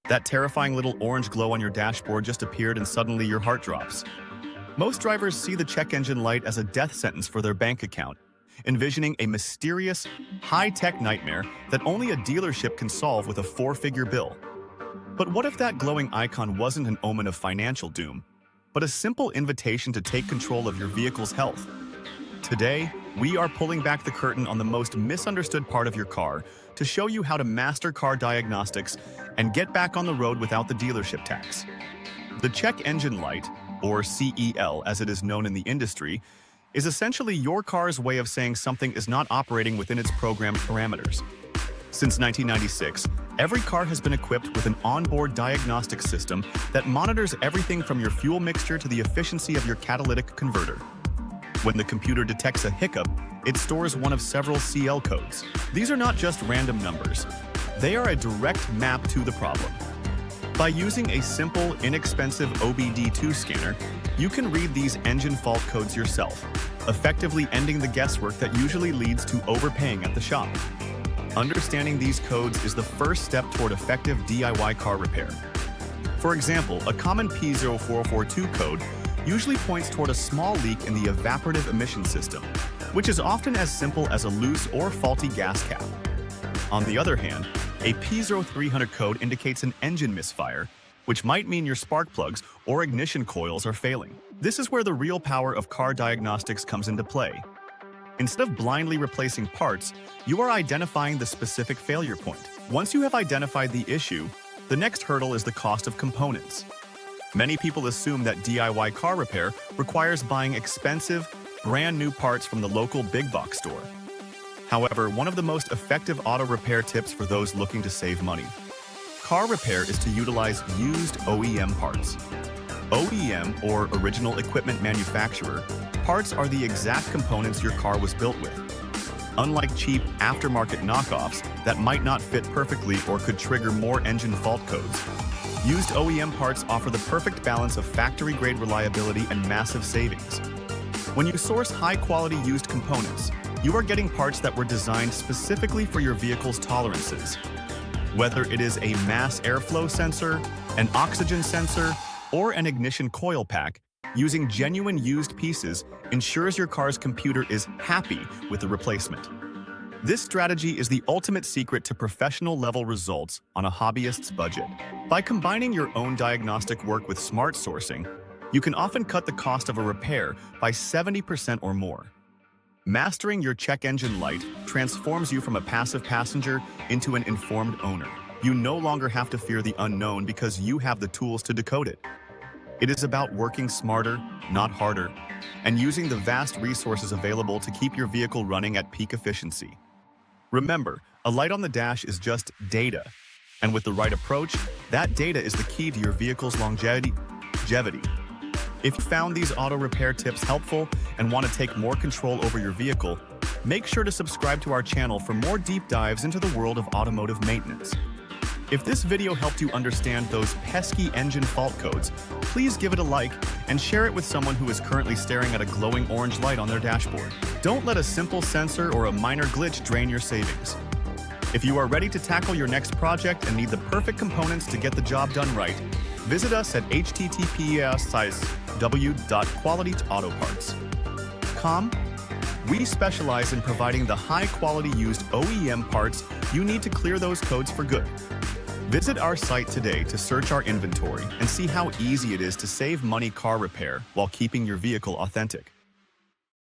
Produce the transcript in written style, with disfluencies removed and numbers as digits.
That terrifying little orange glow on your dashboard just appeared and suddenly your heart drops. Most drivers see the check engine light as a death sentence for their bank account, envisioning a mysterious, high-tech nightmare that only a dealership can solve with a four-figure bill. But what if that glowing icon wasn't an omen of financial doom, but a simple invitation to take control of your vehicle's health? Today, we are pulling back the curtain on the most misunderstood part of your car to show you how to master car diagnostics and get back on the road without the dealership tax. The check engine light, or CEL as it is known in the industry, is essentially your car's way of saying something is not operating within its programmed parameters. Since 1996, every car has been equipped with an onboard diagnostic system that monitors everything from your fuel mixture to the efficiency of your catalytic converter. When the computer detects a hiccup, it stores one of several CL codes. These are not just random numbers. They are a direct map to the problem. By using a simple, inexpensive OBD2 scanner, you can read these engine fault codes yourself, effectively ending the guesswork that usually leads to overpaying at the shop. Understanding these codes is the first step toward effective DIY car repair. For example, a common P0442 code usually points toward a small leak in the evaporative emission system, which is often as simple as a loose or faulty gas cap. On the other hand, a P0300 code indicates an engine misfire, which might mean your spark plugs or ignition coils are failing. This is where the real power of car diagnostics comes into play. Instead of blindly replacing parts, you are identifying the specific failure point. Once you have identified the issue, the next hurdle is the cost of components. Many people assume that DIY car repair requires buying expensive, brand new parts from the local big box store. However, one of the most effective auto repair tips for those looking to save money. Car repair is to utilize used OEM parts. OEM, or original equipment manufacturer, parts are the exact components your car was built with. Unlike cheap aftermarket knockoffs that might not fit perfectly or could trigger more engine fault codes, used OEM parts offer the perfect balance of factory-grade reliability and massive savings. When you source high-quality used components, you are getting parts that were designed specifically for your vehicle's tolerances. Whether it is a mass airflow sensor, an oxygen sensor, or an ignition coil pack, using genuine used pieces ensures your car's computer is happy with the replacement. This strategy is the ultimate secret to professional-level results on a hobbyist's budget. By combining your own diagnostic work with smart sourcing, you can often cut the cost of a repair by 70% or more. Mastering your check engine light transforms you from a passive passenger into an informed owner. You no longer have to fear the unknown because you have the tools to decode it. It is about working smarter, not harder, and using the vast resources available to keep your vehicle running at peak efficiency. Remember, a light on the dash is just data, and with the right approach, that data is the key to your vehicle's longevity. If you found these auto repair tips helpful and want to take more control over your vehicle, make sure to subscribe to our channel for more deep dives into the world of automotive maintenance. If this video helped you understand those pesky engine fault codes, please give it a like and share it with someone who is currently staring at a glowing orange light on their dashboard. Don't let a simple sensor or a minor glitch drain your savings. If you are ready to tackle your next project and need the perfect components to get the job done right, visit us at https://www.qualityautoparts.com. We specialize in providing the high-quality used OEM parts you need to clear those codes for good. Visit our site today to search our inventory and see how easy it is to save money car repair while keeping your vehicle authentic.